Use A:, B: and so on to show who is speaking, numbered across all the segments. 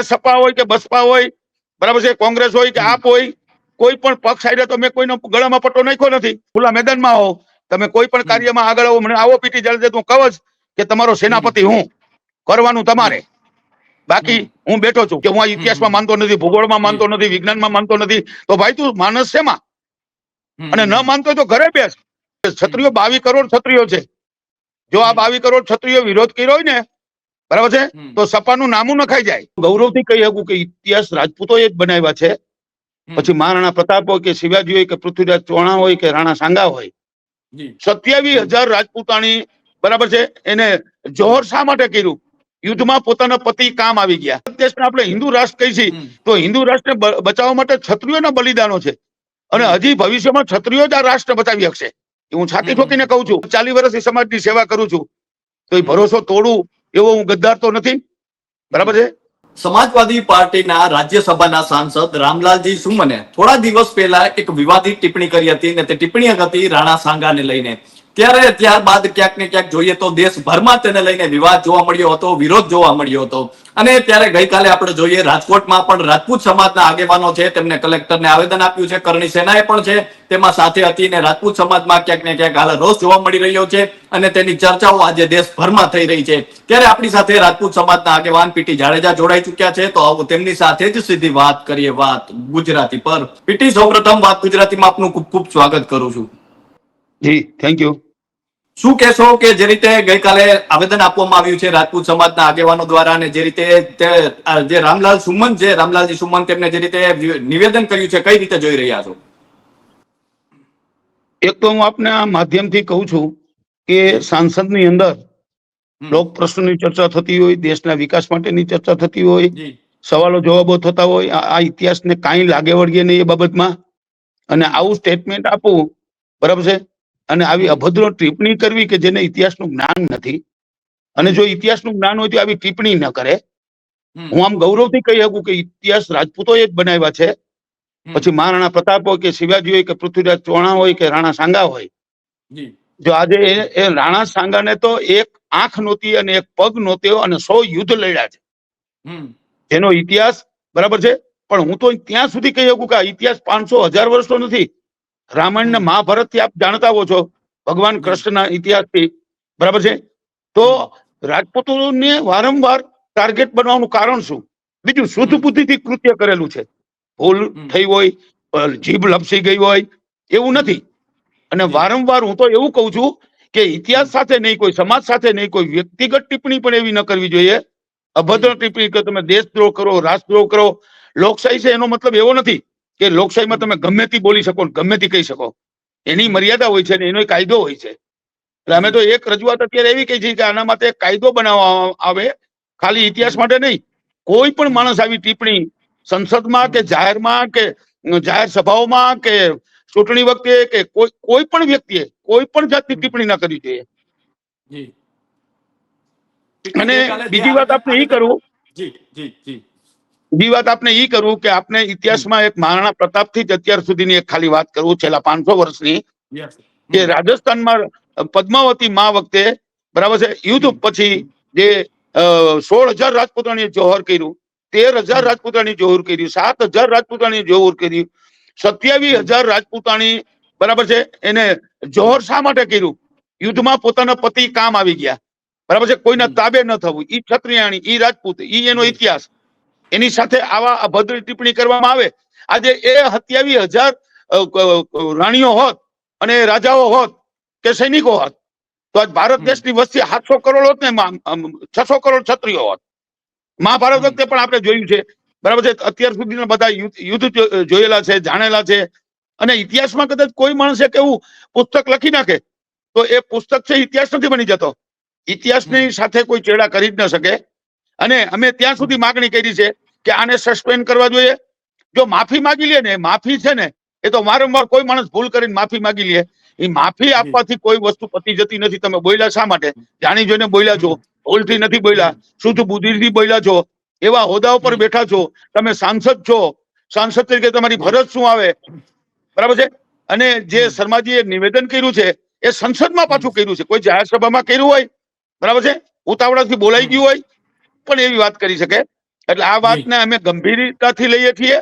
A: ત્યારે સપા હોય કે બસપા હોય, બરાબર છે, કોંગ્રેસ હોય કે આપ હોય, કોઈ પણ પક્ષ આડે તો મેં કોઈનો ગળામાં પટ્ટો નાખ્યો નથી. ખુલ્લા મેદાનમાં હો, તમે કોઈ પણ કાર્યમાં આગળ આવો, મને આવો પીટી ચાલે તો કહું જ કે તમારો સેનાપતિ હું, કરવાનું તમારે. બાકી હું બેઠો છું કે હું આ ઇતિહાસમાં માનતો નથી, ભૂગોળમાં માનતો નથી, વિજ્ઞાનમાં માનતો નથી, તો ભાઈ તું માનસ શેમાં? અને ન માનતો તો ઘરે બેસ. ક્ષત્રિયો 22 કરોડ ક્ષત્રિયો છે. જો આ 22 કરોડ ક્ષત્રિયો વિરોધ કર્યો હોય ને, બરાબર છે, તો સપાનું નામું નખાઈ જાય. ગૌરવથી કહી શકું કે ઇતિહાસ રાજપૂતોએ જ બનાવ્યા છે. પછી મહારાણા પ્રતાપ હોય કે શિવાજી હોય કે પૃથ્વીરાજ ચૌહાણ હોય કે રાણા સાંગા હોય, 27,000 રાજપૂતાણી, બરાબર છે, એને જોહર શા માટે કર્યું? યુદ્ધમાં પોતાના પતિ કામ આવી ગયા. દેશને આપણે હિન્દુ રાષ્ટ્ર કહી છીએ, તો હિન્દુ રાષ્ટ્રને બચાવવા માટે ક્ષત્રિયોના બલિદાનો છે. અને હજી ભવિષ્યમાં ક્ષત્રિયો જ આ રાષ્ટ્ર બચાવી શકશે. હું છાતી ઠોકીને કહું છું. 40 વર્ષથી સમાજની સેવા કરું છું, તો એ ભરોસો તોડું એવો હું ગદ્દાર તો નથી, બરાબર છે.
B: સમાજવાદી પાર્ટીના રાજ્યસભાના સાંસદ રામલાલજી સુમને થોડા દિવસ પહેલા એક વિવાદિત ટિપ્પણી કરી હતી, અને તે ટિપ્પણી હતી રાણા સાંગાને લઈને. ત્યારબાદ ક્યાંક ને ક્યાંક જોઈએ તો દેશભરમાં તેને લઈને વિવાદ જોવા મળ્યો હતો, વિરોધ જોવા મળ્યો હતો. અને ત્યારે ગઈકાલે આપણે જોઈએ રાજકોટમાં પણ રાજપૂત સમાજના આગેવાનો છે, તેમને કલેક્ટરને આવેદન આપ્યું છે, કરણી સેનાએ પણ છે તેમાં સાથે હતી, અને રાજપૂત સમાજમાં ક્યાંક ને ક્યાંક હાલ રોષ જોવા મળી રહ્યો છે, અને તેની ચર્ચાઓ આજે દેશભરમાં થઈ રહી છે. ત્યારે આપણી સાથે રાજપૂત સમાજના આગેવાન પીટી જાડેજા જોડાઈ ચુક્યા છે, તો આવો તેમની સાથે જ સીધી વાત કરીએ, વાત ગુજરાતી પર. પીટી, સૌપ્રથમ વાત ગુજરાતીમાં આપનું ખૂબ ખૂબ સ્વાગત કરું છું.
A: જી, થેન્ક યુ.
B: શું કહેશો કે જે રીતે ગઈકાલે આવેદન આપવામાં આવ્યું છે રાજપૂત સમાજના આગેવાનો દ્વારા, અને જે રીતે જે રામલાલજી સુમન તેમને જે રીતે નિવેદન કર્યું છે, કઈ રીતે જોઈ રહ્યા છો?
A: એક તો હું આપને આ માધ્યમથી કહું છું કે સાંસદની અંદર લોક પ્રશ્નોની ચર્ચા થતી હોય, દેશના વિકાસ માટેની ચર્ચા થતી હોય, સવાલો જવાબો થતા હોય, આ ઇતિહાસને કાંઈ લાગે વળગે નહીં એ બાબતમાં, અને આવું સ્ટેટમેન્ટ આપવું, બરાબર છે, અને આવી અભદ્ર ટિપ્પણી કરવી કે જેને ઇતિહાસનું જ્ઞાન નથી, અને જો ઇતિહાસનું જ્ઞાન હોય તો આવી ટિપ્પણી ન કરે. હું આમ ગૌરવથી કહી શકું કે ઇતિહાસ રાજપૂતોએ જ બનાવ્યા છે. પછી મહારાણા પ્રતાપ હોય કે શિવાજી હોય કે પૃથ્વીરાજ ચૌહાણ હોય કે રાણા સાંગા હોય, જો આજે એ રાણા સાંગાને તો એક આંખ નહોતી અને એક પગ નહોતો, અને 100 યુદ્ધ લડ્યા છે, જેનો ઇતિહાસ, બરાબર છે. પણ હું તો ત્યાં સુધી કહી શકું કે આ ઇતિહાસ 500-1000 વર્ષનો નથી. રામાયણ ને મહાભારત થી આપ જાણતા હો છો, ભગવાન કૃષ્ણના ઇતિહાસથી, બરાબર છે. તો રાજપૂતોને વારંવાર ટાર્ગેટ બનવાનું કારણ શું? બીજું, શુદ્ધ બુદ્ધિથી કૃત્ય કરેલું છે. ભૂલ થઈ હોય, જીભ લપસી ગઈ હોય, એવું નથી. અને વારંવાર હું તો એવું કહું છું કે ઇતિહાસ સાથે નહીં, કોઈ સમાજ સાથે નહીં, કોઈ વ્યક્તિગત ટિપ્પણી પણ એવી ન કરવી જોઈએ. અભદ્ર ટિપ્પણી કે તમે દેશદ્રોહ કરો, રાષ્ટ્રદ્રોહ કરો. લોકશાહી છે એનો મતલબ એવો નથી કે લોકશાહીમાં તમે ગમે તે બોલી શકો, ગમે તે કહી શકો. એની મર્યાદા હોય છે, એનો કાયદો હોય છે. એટલે અમે તો એક રજૂઆત અત્યારે એવી કહી છે કે આના માટે એક કાયદો બનાવવામાં આવે, ખાલી ઇતિહાસ માટે નહીં. કોઈ પણ માણસ આવી ટિપ્પણી સંસદમાં કે જાહેરમાં કે જાહેર સભાઓમાં કે ચૂંટણી વખતે કે કોઈ પણ વ્યક્તિએ કોઈ પણ જાતની ટિપ્પણી ના કરવી જોઈએ. અને બીજી વાત આપણે એ કરું, કે આપણે ઇતિહાસમાં એક મહારાણા પ્રતાપથી જ અત્યાર સુધીની એક ખાલી વાત કરું, છેલ્લા 500 વર્ષની, કે રાજસ્થાનમાં પદ્માવતી માં વખતે, બરાબર છે, યુદ્ધ પછી જે 16,000 રાજપૂતાણીએ જોહર કર્યું, 13,000 રાજપૂતાણી જોહર કર્યું, 7,000 રાજપૂતાણી જોહર કર્યું, 27,000 રાજપૂતાણી, બરાબર છે, એને જોહર શા માટે કર્યું? યુદ્ધમાં પોતાના પતિ કામ આવી ગયા, બરાબર છે, કોઈના તાબે ન થવું. ઈ ક્ષત્રિયાણી, ઈ રાજપૂત, ઈ એનો ઇતિહાસ. એની સાથે આવા અભદ્ર ટિપ્પણી કરવામાં આવે. આજે એ 27,000 રાણીઓ હોત અને રાજાઓ હોત કે સૈનિકો હોત, તો આજ ભારત દેશની વસ્તી 700 કરોડ હોત ને 600 કરોડ ક્ષત્રિયો હોત. મહાભારત વખતે પણ આપણે જોયું છે, બરાબર છે. અત્યાર સુધીના બધા યુદ્ધ જોયેલા છે, જાણેલા છે. અને ઇતિહાસમાં કદાચ કોઈ માણસે કેવું પુસ્તક લખી નાખે તો એ પુસ્તક છે, ઇતિહાસ નથી બની જતો. ઇતિહાસની સાથે કોઈ ચેડા કરી જ ન શકે. અને અમે ત્યાં સુધી માગણી કરી છે કે આને સસ્પેન્ડ કરવા જોઈએ. જો માફી માંગી લે ને, માફી છે ને, એ તો વારંવાર કોઈ માણસ ભૂલ કરીને માફી માંગી લે, એ માફી આપવાથી કોઈ વસ્તુ પતી જતી નથી. તમે બોલ્યા શા માટે? જાણી જોઈને બોલ્યા છો, ભૂલથી નથી બોલ્યા, શુદ્ધ બુદ્ધિથી બોલ્યા છો, એવા હોદ્દા ઉપર બેઠા છો, તમે સાંસદ છો, સાંસદ તરીકે તમારી ફરજ શું આવે, બરાબર છે. અને જે શર્માજીએ નિવેદન કર્યું છે એ સંસદમાં પાછું કર્યું છે, કોઈ જાહેર સભામાં કર્યું હોય, બરાબર છે, ઉતાવળાથી બોલાઈ ગયું હોય પણ એવી વાત કરી શકે. એટલે આ વાતને અમે ગંભીરતાથી લઈએ છીએ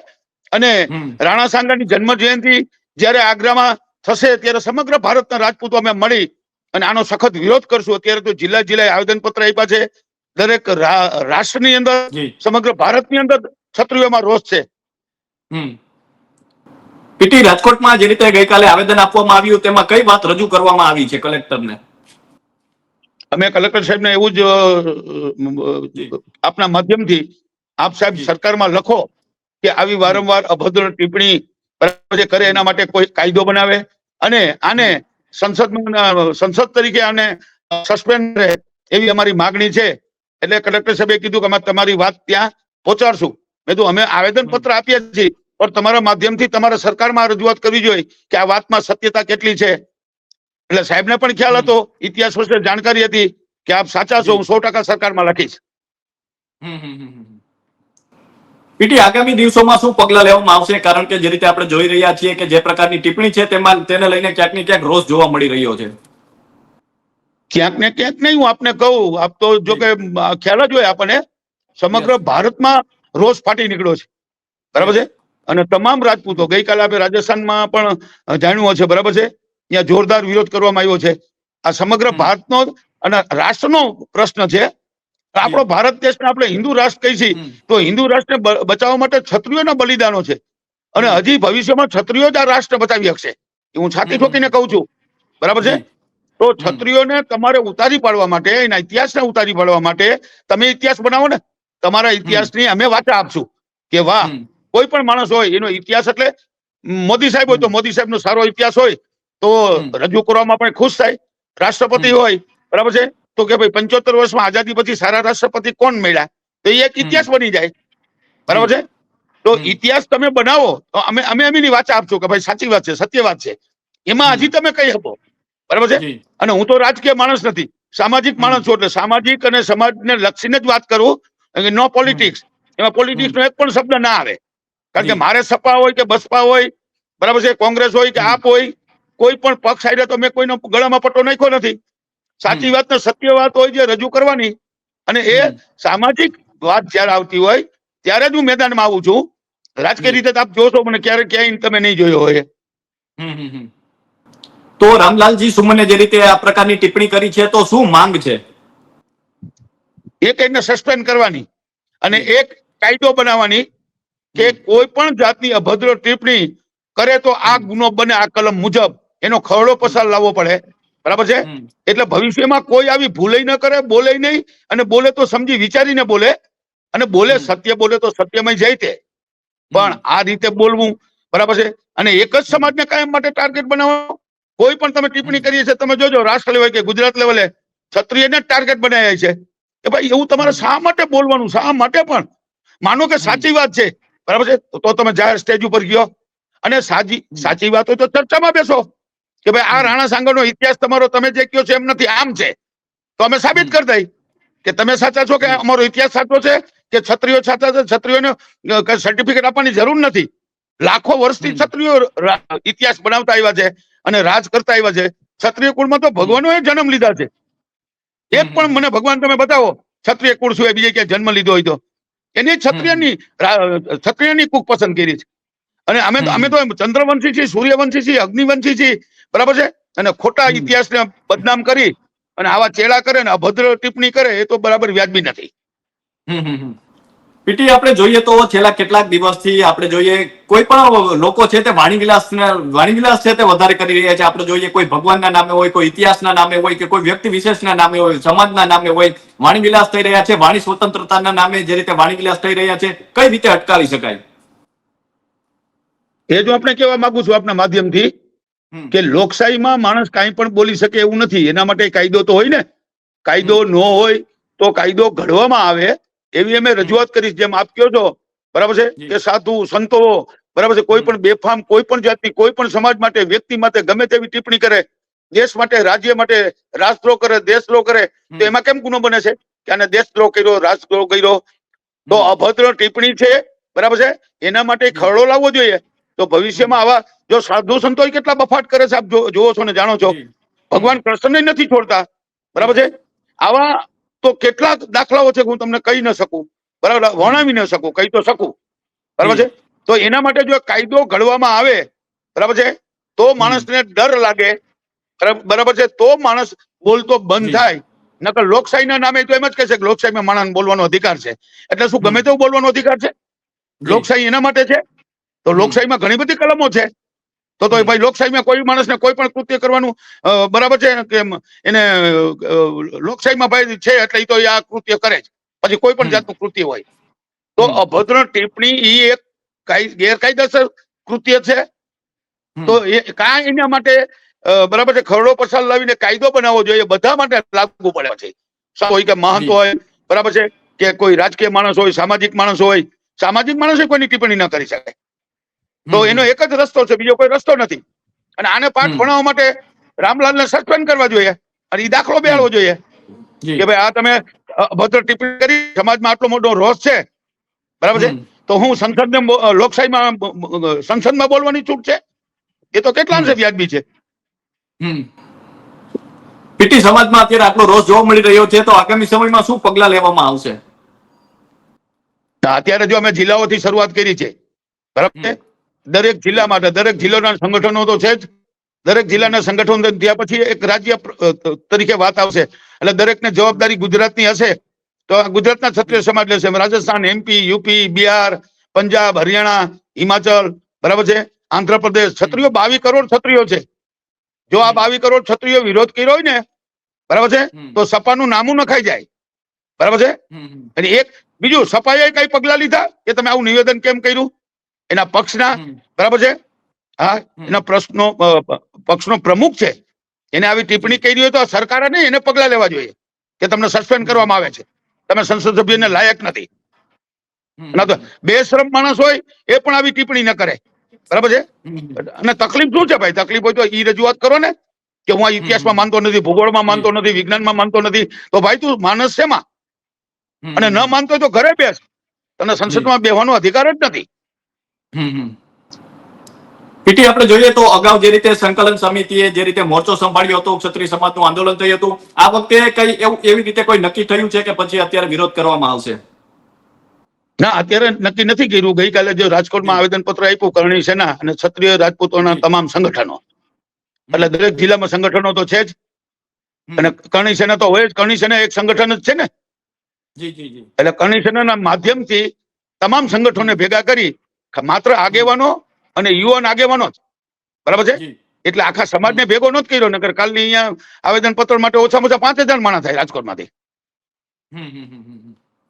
A: અને રાણા સાંગાની જન્મ જયંતિ જયારે આગ્રામાં થશે ત્યારે સમગ્ર ભારતના રાજપૂતો અમે મળી અને આનો સખત વિરોધ કરશું. અત્યારે તો જિલ્લાએ આવેદન પત્ર આપ્યા છે. દરેક રાષ્ટ્રની અંદર સમગ્ર ભારતની અંદર ક્ષત્રિયોમાં રોષ છે.
B: પીટી, રાજકોટમાં જે રીતે ગઈકાલે આવેદન આપવામાં આવ્યું તેમાં કઈ વાત રજૂ કરવામાં આવી છે કલેક્ટરને?
A: અમે કલેક્ટર સાહેબને એવું જ આપના માધ્યમથી આપ સાહેબ સરકારમાં લખો કે આવી વારંવાર અભદ્ર ટિપ્પણી કરે એના માટે કોઈ કાયદો બનાવે અને આને સંસદ તરીકે આને સસ્પેન્ડ રહે એવી અમારી માગણી છે. એટલે કલેક્ટર સાહેબે કીધું કે અમે તમારી વાત ત્યાં પહોંચાડશું. મેં તો અમે આવેદન પત્ર આપીએ છીએ પણ તમારા માધ્યમથી તમારા સરકારમાં રજૂઆત કરવી જોઈએ કે આ વાતમાં સત્યતા કેટલી છે. એટલે સાહેબને પણ ખ્યાલ હતો, ઇતિહાસ વિશે જાણકારી હતી કે આપ સાચા છો, હું 100% સરકારમાં લખીશ.
B: પીટી, આગામી દિવસોમાં શું પગલા લેવામાં આવશે? કારણ કે જે રીતે આપણે જોઈ રહ્યા છીએ કે જે પ્રકારની ટિપ્પણી છે તેમાં તેને લઈને ક્યાંક ને ક્યાંક રોષ જોવા મળી રહ્યો છે.
A: ક્યાંક ને ક્યાંક નહીં, હું આપને કહું, આપ તો જો કે ખ્યાલ જ હોય આપણને, સમગ્ર ભારતમાં રોષ ફાટી નીકળ્યો છે, બરાબર છે. અને તમામ રાજપૂતો, ગઈકાલે આપણે રાજસ્થાનમાં પણ જાણ્યું હશે, બરાબર છે, ત્યાં જોરદાર વિરોધ કરવામાં આવ્યો છે. આ સમગ્ર ભારતનો અને રાષ્ટ્રનો પ્રશ્ન છે. આપણો ભારત દેશને આપણે હિન્દુ રાષ્ટ્ર કહી છીએ તો હિન્દુ રાષ્ટ્રને બચાવવા માટે ક્ષત્રિયોના બલિદાનો છે અને હજી ભવિષ્યમાં ક્ષત્રિયો જ આ રાષ્ટ્ર બચાવી શકશે. હું છાતી ઠોકીને કહું છું, બરાબર છે. તો ક્ષત્રિયોને તમારે ઉતારી પાડવા માટે, એના ઇતિહાસને ઉતારી પાડવા માટે તમે ઇતિહાસ બનાવો ને. તમારા ઇતિહાસની અમે વાચા આપશું કે વાહ, કોઈ પણ માણસ હોય એનો ઇતિહાસ, એટલે મોદી સાહેબ હોય તો મોદી સાહેબનો સારો ઇતિહાસ હોય તો રજૂ કરવામાં પણ ખુશ થાય. રાષ્ટ્રપતિ હોય, બરાબર છે, તો કે ભાઈ 75 વર્ષમાં આઝાદી પછી સારા રાષ્ટ્રપતિ કોણ મળ્યા, તો એ એક ઇતિહાસ બની જાય, બરાબર છે. તો ઇતિહાસ તમે બનાવો તો અમે એમની વાચા આપશું કે ભાઈ સાચી વાત છે, સત્ય વાત છે. એમાં હજી તમે કહી શકો, બરાબર છે. અને હું તો રાજકીય માણસ નથી, સામાજિક માણસ છું, એટલે સામાજિક અને સમાજને લક્ષીને જ વાત કરું. નો પોલિટિક્સ, એમાં પોલિટિક્સ નો એક પણ શબ્દ ના આવે. કારણ કે મારે સપા હોય કે બસપા હોય, બરાબર છે, કોંગ્રેસ હોય કે આપ હોય, કોઈ પણ પક્ષ આડે તો મેં કોઈનો ગળામાં પટ્ટો નાખ્યો નથી. સાચી વાત ને સત્ય વાત હોય જે રજૂ કરવાની, અને એ સામાજિક વાત જયારે આવતી હોય ત્યારે જ હું મેદાનમાં આવું છું. રાજકીય રીતે આપ જોશો મને ક્યાંય તમે નહીં જોયો હોય.
B: તો રામલાલજી સુમને જે રીતે આ પ્રકારની ટિપ્પણી કરી છે તો શું માંગ છે?
A: એક એને સસ્પેન્ડ કરવાની અને એક કાયદો બનાવવાની કે કોઈ પણ જાતની અભદ્ર ટિપ્પણી કરે તો આ ગુનો બને, આ કલમ મુજબ એનો ખરડો પસાર લાવવો પડે, બરાબર છે. એટલે ભવિષ્યમાં કોઈ આવી ભૂલે ન કરે, બોલે નહીં, અને બોલે તો સમજી વિચારીને બોલે, અને બોલે સત્ય બોલે તો સત્યમય જાય તે. પણ આ રીતે બોલવું, બરાબર છે. અને એક જ સમાજને કાયમ માટે ટાર્ગેટ બનાવવાનો. કોઈ પણ તમે ટિપ્પણી કરી છે, તમે જોજો રાષ્ટ્ર લેવલ કે ગુજરાત લેવલે ક્ષત્રિયને જ ટાર્ગેટ બનાવ્યા છે કે ભાઈ એવું તમારે શા માટે બોલવાનું, શા માટે? પણ માનો કે સાચી વાત છે, બરાબર છે, તો તમે જાહેર સ્ટેજ ઉપર ગયો અને સાચી વાત હોય તો ચર્ચામાં બેસો કે ભાઈ આ રાણા સાંગાનો ઇતિહાસ તમારો તમે જે કહો છો એમ નથી, આમ છે, તો અમે સાબિત કરી દઈ કે તમે સાચા છો, કે અમારો ઇતિહાસ સાચો છે, કે ક્ષત્રિયો સાચા છે. ક્ષત્રિયોને સર્ટિફિકેટ આપવાની જરૂર નથી. લાખો વર્ષથી ક્ષત્રિયો ઇતિહાસ બનાવતા આવ્યા છે અને રાજ કરતા આવ્યા છે. ક્ષત્રિય કુળમાં તો ભગવાનોએ જન્મ લીધા છે. એક પણ મને ભગવાન તમે બતાવો ક્ષત્રિય કુળ સિવાય બીજે ક્યાંય જન્મ લીધો હોય તો. એની ક્ષત્રિયની કુક પસંદ કરી છે. અને અમે તો ચંદ્રવંશી છીએ, સૂર્યવંશી છીએ, અગ્નિવંશી છીએ, બરાબર છે. અને ખોટા ઇતિહાસને બદનામ કરી અને આવા ચેડા કરે ને અભદ્ર ટિપ્પણી કરે એ તો બરાબર વ્યાજબી નથી.
B: પીટી, આપણે જોઈએ તો છેલ્લા કેટલાક દિવસથી આપણે જોઈએ કોઈ પણ લોકો છે તે વાણીવિલાસ છે તે વધારે કરી રહ્યા છે. આપણે જોઈએ કોઈ ભગવાનના નામે હોય, કોઈ ઇતિહાસના નામે હોય, કે કોઈ વ્યક્તિ વિશેષના નામે હોય, સમાજના નામે હોય, વાણીવિલાસ થઈ રહ્યા છે. વાણી સ્વતંત્રતાના નામે જે રીતે વાણીવિલાસ થઈ રહ્યા છે, કઈ રીતે અટકાવી શકાય?
A: એ જો આપણે કહેવા માંગુ છું આપના માધ્યમથી કે લોકશાહીમાં માણસ કાંઈ પણ બોલી શકે એવું નથી. એના માટે કાયદો તો હોય ને. કાયદો ન હોય તો કાયદો ઘડવામાં આવે એવી અમે રજૂઆત કરી. જેમ આપ કહો છો, બરાબર છે, કે સાધુ સંતો, બરાબર છે, કોઈ પણ બેફામ કોઈ પણ જાતની કોઈ પણ સમાજ માટે, વ્યક્તિ માટે ગમે તેવી ટિપ્પણી કરે, દેશ માટે, રાજ્ય માટે રાષ્ટ્રદ્રોહ કરે, દેશદ્રોહ કરે, તો એમાં કેમ ગુનો બને છે કે આને દેશદ્રોહ કર્યો, રાષ્ટ્રદ્રોહ કર્યો? તો અભદ્ર ટિપ્પણી છે, બરાબર છે, એના માટે ખરડો લાવવો જોઈએ. તો ભવિષ્યમાં આવા જો સાધુ સંતો કેટલા બફાટ કરે છે, આપ જોવો છો ને જાણો છો. ભગવાન કૃષ્ણને નથી છોડતા, બરાબર છે. આવા તો કેટલાક દાખલાઓ છે, હું તમને કહી ન શકું. બરાબર, વર્ણવી ન શકું, કહી તો શકું, બરાબર છે. તો એના માટે જો કાયદો ઘડવામાં આવે, બરાબર છે, તો માણસને ડર લાગે, બરાબર છે, તો માણસ બોલતો બંધ થાય. નકર લોકશાહીના નામે તો એમ જ કહે છે કે લોકશાહીમાં માણસને બોલવાનો અધિકાર છે, એટલે શું ગમે તેવું બોલવાનો અધિકાર છે? લોકશાહી એના માટે છે. તો લોકશાહીમાં ઘણી બધી કલમો છે. તો ભાઈ લોકશાહીમાં કોઈ માણસને કોઈ પણ કૃત્ય કરવાનું બરાબર છે કે એને લોકશાહીમાં ભાઈ છે એટલે તો આ કૃત્ય કરે જ, પછી કોઈ પણ જાતનું કૃત્ય હોય તો અભદ્ર ટિપ્પણી એ એક ગેરકાયદેસર કૃત્ય છે. તો એ કાંઈ એના માટે બરાબર છે ખરડો પસાર લાવીને કાયદો બનાવવો જોઈએ, બધા માટે લાગુ પડે છે. હોય કે મહંત હોય, બરાબર છે, કે કોઈ રાજકીય માણસ હોય, સામાજિક માણસ હોય, સામાજિક માણસે કોઈની ટિપ્પણી ન કરી શકે. તો એનો એક જ રસ્તો છે, બીજો કોઈ રસ્તો નથી. અને આને પાઠ ભણાવવા માટે રામલાલને સસ્પેન્ડ કરવા જોઈએ અને એ દાખલો બેહાડવો જોઈએ કે ભાઈ આ તમે અભદ્ર ટિપ્પણી કરી, સમાજમાં આટલો મોટો રોષ છે, બરાબર છે, તો હું સંસદને લોકશાહીમાં સંસદમાં બોલવાની છૂટ છે? એ તો કેટલા અંશે વ્યાજબી છે.
B: પીટી સમાજમાં અત્યારે આટલો રોષ જોવા મળી રહ્યો છે, તો આગામી સમયમાં શું પગલા લેવામાં આવશે?
A: અત્યારે જો અમે જિલ્લાઓથી શરૂઆત કરી છે, બરાબર છે, દરેક જિલ્લા માટે દરેક જિલ્લાના સંગઠનો તો છે જ, દરેક જિલ્લાના સંગઠનો થયા પછી એક રાજ્ય તરીકે વાત આવશે, એટલે દરેકને જવાબદારી ગુજરાતની હશે. તો ગુજરાતના ક્ષત્રિય સમાજ લેશે, રાજસ્થાન, MP, UP, બિહાર, પંજાબ, હરિયાણા, હિમાચલ, બરાબર છે, આંધ્રપ્રદેશ, ક્ષત્રિયો 22 કરોડ ક્ષત્રિયો છે. જો આ 22 કરોડ ક્ષત્રિયો વિરોધ કર્યો હોય ને, બરાબર છે, તો સપાનું નામું નખાઈ જાય, બરાબર છે. અને એક બીજું, સપાએ કઈ પગલા લીધા કે તમે આવું નિવેદન કેમ કર્યું? એના પક્ષના, બરાબર છે, હા, એના પક્ષનો પ્રમુખ છે, એને આવી ટિપ્પણી કરી હોય તો સરકારે નહીં એને પગલા લેવા જોઈએ કે તમને સસ્પેન્ડ કરવામાં આવે છે, તમે સંસદ સભ્યને લાયક નથી. બેશરમ માણસ હોય એ પણ આવી ટિપ્પણી ન કરે, બરાબર છે. અને તકલીફ શું છે ભાઈ? તકલીફ હોય તો ઈ રજૂઆત કરો ને કે હું આ ઇતિહાસમાં માનતો નથી, ભૂગોળમાં માનતો નથી, વિજ્ઞાનમાં માનતો નથી. તો ભાઈ તું માનસ શેમાં? અને ન માનતો હોય તો ઘરે બેસ, તને સંસદમાં બેસવાનો અધિકાર જ નથી.
B: પીટી આપણે જોઈએ તો અગાઉ જે રીતે સંકલન સમિતિએ જે રીતે મોરચો સંભાળ્યો હતો, ક્ષત્રિય સમાજનું આંદોલન થયું હતું, આ વખતે કઈ એવી રીતે કોઈ નક્કી થયું છે કે પછી અત્યારે વિરોધ કરવામાં આવશે?
A: ના, અત્યારે નક્કી નથી કર્યું. ગઈકાલે જે રાજકોટમાં આવેદન પત્ર આપ્યું કરણી સેના અને ક્ષત્રિય રાજપૂતોના તમામ સંગઠનો, એટલે દરેક જિલ્લામાં સંગઠનો તો છે જ, અને કરણી સેના તો હોય જ. કરણી સેના એક સંગઠન જ છે ને, એટલે કરણી સેનાના માધ્યમથી તમામ સંગઠનોને ભેગા કરી માત્ર આગેવાનો અને યુવાન આગેવાનો જ, બરાબર છે, એટલે આખા સમાજને ભેગો નથી કર્યો. નકર કાલની અહીંયા આવેદન પત્ર માટે ઓછામાં ઓછા 5000 માણસ થાય રાજકોટમાંથી,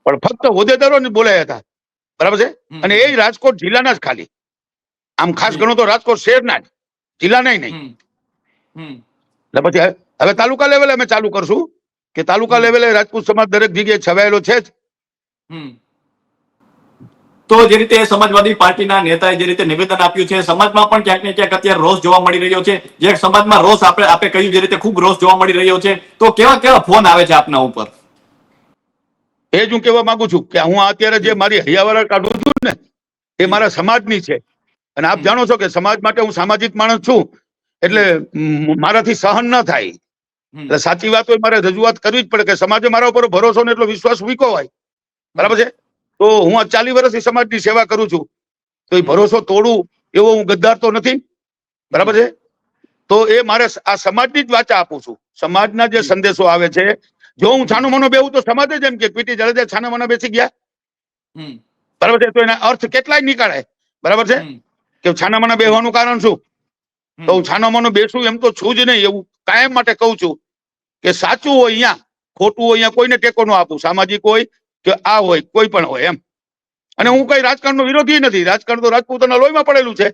A: પણ ફક્ત હોદ્દેદારો બોલાયા હતા, બરાબર છે. અને એ રાજકોટ જિલ્લાના જ ખાલી, આમ ખાસ ગણો તો રાજકોટ શહેરના જ, જિલ્લાના નહીં. એટલે પછી હવે તાલુકા લેવલે અમે ચાલુ કરશું કે તાલુકા લેવલે રાજપૂત સમાજ દરેક જગ્યાએ છવાયેલો છે જ.
B: તો જે રીતે સમાજવાદી પાર્ટીના નેતાએ જે રીતે નિવેદન આપ્યું છે, સમાજમાં પણ ક્યાંક ને ક્યાંક અત્યારે રોષ જોવા મળી રહ્યો છે. જે સમાજમાં રોષ આપણે કહ્યું જે રીતે ખૂબ રોષ જોવા મળી રહ્યો છે, તો કેવા કેવા ફોન આવે છે આપના ઉપર?
A: એ જ હું કહેવા માંગુ છું કે હું અત્યારે જે મારી હૈયાવાળા કાઢું છું ને, એ મારા સમાજની છે. અને આપ જાણો છો કે સમાજ માટે હું સામાજિક માણસ છું, એટલે મારાથી સહન ન થાય. એટલે સાચી વાત હોય મારે રજૂઆત કરવી જ પડે કે સમાજે મારા ઉપર ભરોસો ને એટલો વિશ્વાસ મૂક્યો હોય, બરાબર છે. તો હું આ 40 વર્ષથી સમાજની સેવા કરું છું, તો એ ભરોસો તોડું એવો હું ગદ્દાર તો નથી, બરાબર છે. તો એ મારે આ સમાજની જ વાચા આપું છું. સમાજના જે સંદેશો આવે છે, જો હું છાનો માનો બેહું તો સમાજ જ એમ કે પીટી જાડેજા છાના માના બેસી ગયા, બરાબર છે. તો એના અર્થ કેટલાય નીકળે, બરાબર છે, કે છાના માના બેહવાનું કારણ શું? તો હું છાનો માનો બેસું એમ તો છું જ નહીં. એવું કાયમ માટે કહું છું કે સાચું હોય અહીંયા, ખોટું હોય અહીંયા કોઈને ટેકો ન આપું, સામાજિક હોય કે આ હોય, કોઈ પણ હોય એમ. અને હું કઈ રાજકારણનો વિરોધી નથી, રાજકારણ તો રાજપૂતોના લોહીમાં પડેલું છે,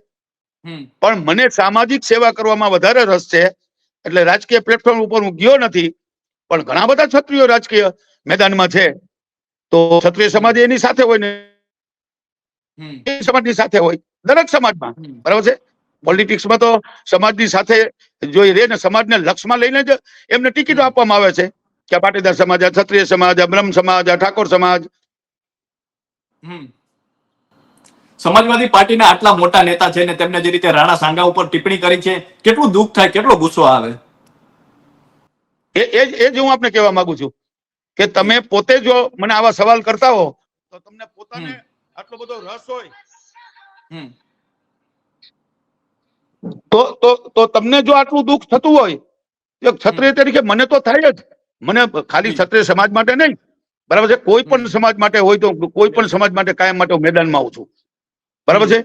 A: પણ મને સામાજિક સેવા કરવામાં વધારે રસ છે. એટલે રાજકીય પ્લેટફોર્મ ઉપર હું ગયો નથી, પણ ઘણા બધા ક્ષત્રિયો રાજકીય મેદાનમાં છે. તો ક્ષત્રિય સમાજ એની સાથે હોય ને, સમાજની સાથે હોય, દરેક સમાજમાં, બરાબર છે. પોલિટિક્સમાં તો સમાજની સાથે જોઈ રે ને, સમાજને લક્ષમાં લઈને જ એમને ટિકિટો આપવામાં આવે છે કે પાટીદાર સમાજ, ક્ષત્રિય સમાજ, બ્રહ્મ સમાજ, ઠાકોર સમાજ.
B: સમાજવાદી પાર્ટીના આટલા મોટા નેતા છે ને તેમને જે રીતે રાણા સાંગા ઉપર ટિપ્પણી કરી છે, કેટલું દુઃખ થાય, કેટલો ગુસ્સો આવે?
A: એ જ હું આપને કહેવા માંગુ છું કે તમે પોતે જો મને આવા સવાલ કરતા હો તો તમને પોતાને આટલો બધો રસ હોય તો તમને જો આટલું દુઃખ થતું હોય તો ક્ષત્રિય તરીકે મને તો થાય જ. મને ખાલી ક્ષત્રિય સમાજ માટે નહીં, બરાબર છે, કોઈ પણ સમાજ માટે હોય તો કોઈ પણ સમાજ માટે કાયમ માટે હું મેદાનમાં આવું છું, બરાબર છે.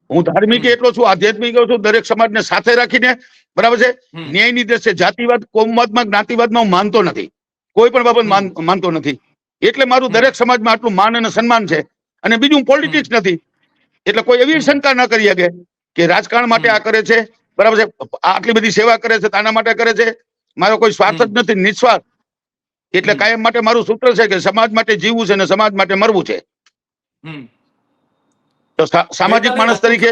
A: હું ધાર્મિક એટલો છું, આધ્યાત્મિક છું, દરેક સમાજને સાથે રાખીને, બરાબર છે, ન્યાયની દ્રષ્ટિએ જાતિવાદ, કોમવાદમાં, જ્ઞાતિવાદમાં હું માનતો નથી, કોઈ પણ બાબત માનતો નથી. એટલે મારું દરેક સમાજમાં આટલું માન અને સન્માન છે. અને બીજું પોલિટિક્સ નથી, એટલે કોઈ એવી શંકા ન કરી શકે કે રાજકારણ માટે આ કરે છે, બરાબર છે, આટલી બધી સેવા કરે છે, તાના માટે કરે છે. મારો કોઈ સ્વાર્થ જ નથી, નિસ્વાર્થ. એટલે કાયમ માટે મારું સૂત્ર છે કે સમાજ માટે જીવવું છે અને સમાજ માટે મરવું છે. તો સામાજિક માણસ તરીકે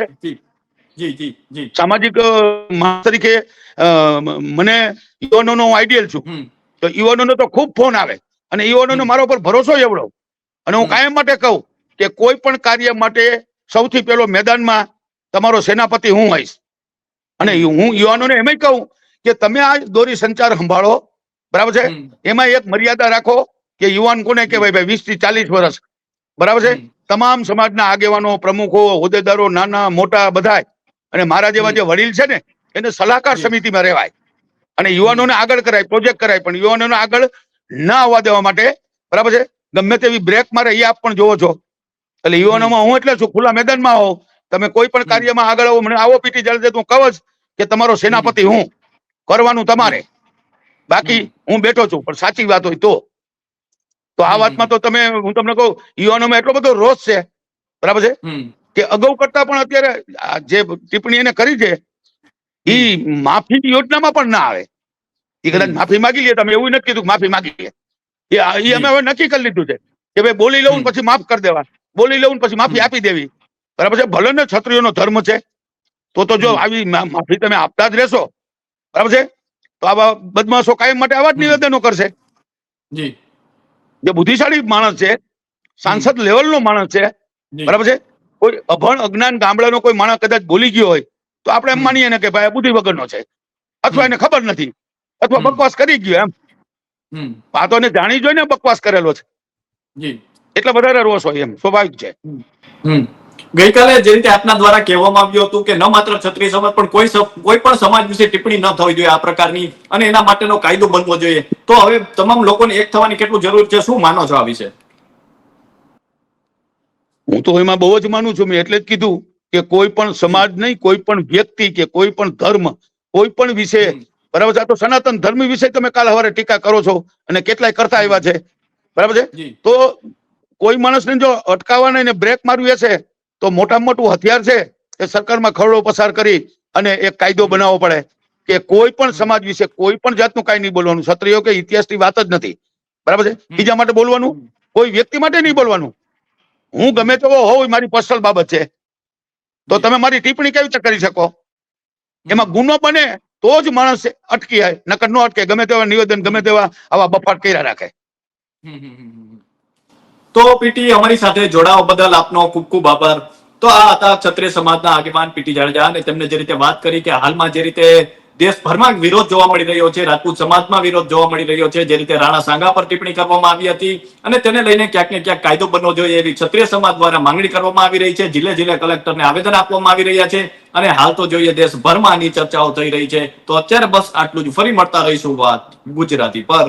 A: મને યુવાનોનો આઈડિયલ છું. તો યુવાનોનો તો ખૂબ ફોન આવે અને યુવાનોનો મારા ઉપર ભરોસો એવડો. અને હું કાયમ માટે કહું કે કોઈ પણ કાર્ય માટે સૌથી પહેલો મેદાનમાં તમારો સેનાપતિ હું હોઈશ. અને હું યુવાનોને એમ કહું કે તમે આ દોરી સંચાર સંભાળો, બરાબર છે. એમાં એક મર્યાદા રાખો કે યુવાન કોને કહેવાય ભાઈ, 20 થી 40 વર્ષ, બરાબર છે. તમામ સમાજના આગેવાનો, પ્રમુખો, હોદ્દેદારો, નાના મોટા બધા, અને મારા જેવા જે વડીલ છે ને, એને સલાહકાર સમિતિમાં રહેવાય અને યુવાનોને આગળ કરાય, પ્રોજેક્ટ કરાય. પણ યુવાનોને આગળ ના આવવા દેવા માટે, બરાબર છે, ગમે તેવી બ્રેક મારે એ આપ પણ જોવો છો. એટલે યુવાનોમાં હું એટલે છું, ખુલ્લા મેદાનમાં આવો, તમે કોઈ પણ કાર્યમાં આગળ આવો, મને આવો પીટી જલ્દી તું કહું જ કે તમારો સેનાપતિ હું, કરવાનું તમારે, બાકી હું બેઠો છું. પણ સાચી વાત હોય તો આ વાતમાં તો હું તમને કહું, યુવાનોમાં એટલો બધો રોષ છે, બરાબર છે, કે અગાઉ કરતા પણ અત્યારે જે ટિપ્પણી એને કરી છે એ માફી યોજનામાં પણ ના આવે. એ કદાચ માફી માંગી લે, તમે એવું નથી કીધું કે માફી માંગી લે, એ અમે હવે નક્કી કરી લીધું છે કે ભાઈ બોલી લઉં પછી માફ કરી દેવા, બોલી લઉં પછી માફી આપી દેવી, બરાબર છે. ભલે ને ક્ષત્રિયોનો ધર્મ છે, તો જો આવી માફી તમે આપતા જ રહેશો, બરાબર છે, તો આવા બદમાશો કાયમ માટે આવા જ નિવેદનો કરશે. જે બુદ્ધિશાળી માણસ છે, સાંસદ લેવલનો માણસ છે, બરાબર છે, કોઈ અભણ અજ્ઞાન ગામડાનો કોઈ માણસ કદાચ બોલી ગયો હોય તો આપણે એમ માનીએ ને કે ભાઈ બુદ્ધિ વગરનો છે, અથવા એને ખબર નથી, અથવા બકવાસ કરી ગયો એમ. આ તો એને જાણી જોઈને બકવાસ કરેલો છે, એટલે વધારે રોષ હોય એમ, સ્વાભાવિક છે.
B: ગઈકાલે જે રીતે આપના દ્વારા કહેવામાં આવ્યું હતું કે ન માત્ર ક્ષત્રિય સમાજ પણ કોઈ પણ સમાજ વિશે ટિપ્પણી ન થવી જોઈએ આ પ્રકારની, અને એના માટેનો કાયદો બનવો જોઈએ, તો હવે તમામ લોકોને એક થવાની કેટલું જરૂર છે, શું માનો છો આ વિશે?
A: હું તો એમાં બહુ જ માનું છું. મેં એટલે જ કીધું કે કોઈ પણ સમાજ નહીં, કોઈ પણ વ્યક્તિ કે કોઈ પણ ધર્મ, કોઈ પણ વિષય, બરાબર છે. આ તો સનાતન ધર્મ વિશે તમે કાલ સવારે ટીકા કરો છો અને કેટલાય કરતા આવ્યા છે, બરાબર છે. તો કોઈ માણસને જો અટકાવવાના ને બ્રેક મારવી હશે તો મોટામાં મોટું હથિયાર છે એ સરકારમાં ખરડો પસાર કરી અને એક કાયદો બનાવવો પડે કે કોઈ પણ સમાજ વિશે કોઈ પણ જાતનું કાંઈ નહીં બોલવાનું. ક્ષત્રિયો કે ઇતિહાસની વાત જ નથી, બરાબર છે. બીજા માટે બોલવાનું, કોઈ વ્યક્તિ માટે નહીં બોલવાનું. હું ગમે તેવો હોઉં, મારી પર્સનલ બાબત છે, તો તમે મારી ટિપ્પણી કેવી રીતે કરી શકો? એમાં ગુનો બને તો જ માણસ અટકી જાય, નકર ન અટકે. ગમે તેવા નિવેદન, ગમે તેવા આવા બફાટ કર્યા રાખે.
B: તો પીટી, અમારી સાથે જોડાવા બદલ આપનો ખૂબ ખૂબ આભાર. તો આ હતા ક્ષત્રિય સમાજના આગેવાન પીટી જાડેજા, અને તેમને જે રીતે વાત કરી કે હાલમાં જે રીતે દેશભરમાં વિરોધ જોવા મળી રહ્યો છે, રાજપૂત સમાજમાં વિરોધ જોવા મળી રહ્યો છે, જે રીતે રાણા સાંઘા પર ટિપ્પણી કરવામાં આવી હતી અને તેને લઈને ક્યાંક ને ક્યાંક કાયદો બનવો જોઈએ એવી ક્ષત્રિય સમાજ દ્વારા માંગણી કરવામાં આવી રહી છે. જિલ્લે જિલ્લે કલેક્ટરને આવેદન આપવામાં આવી રહ્યા છે અને હાલ તો જોઈએ દેશભરમાં આની ચર્ચાઓ થઈ રહી છે. તો અત્યારે બસ આટલું જ. ફરી મળતા રહીશું વાત ગુજરાતી પર.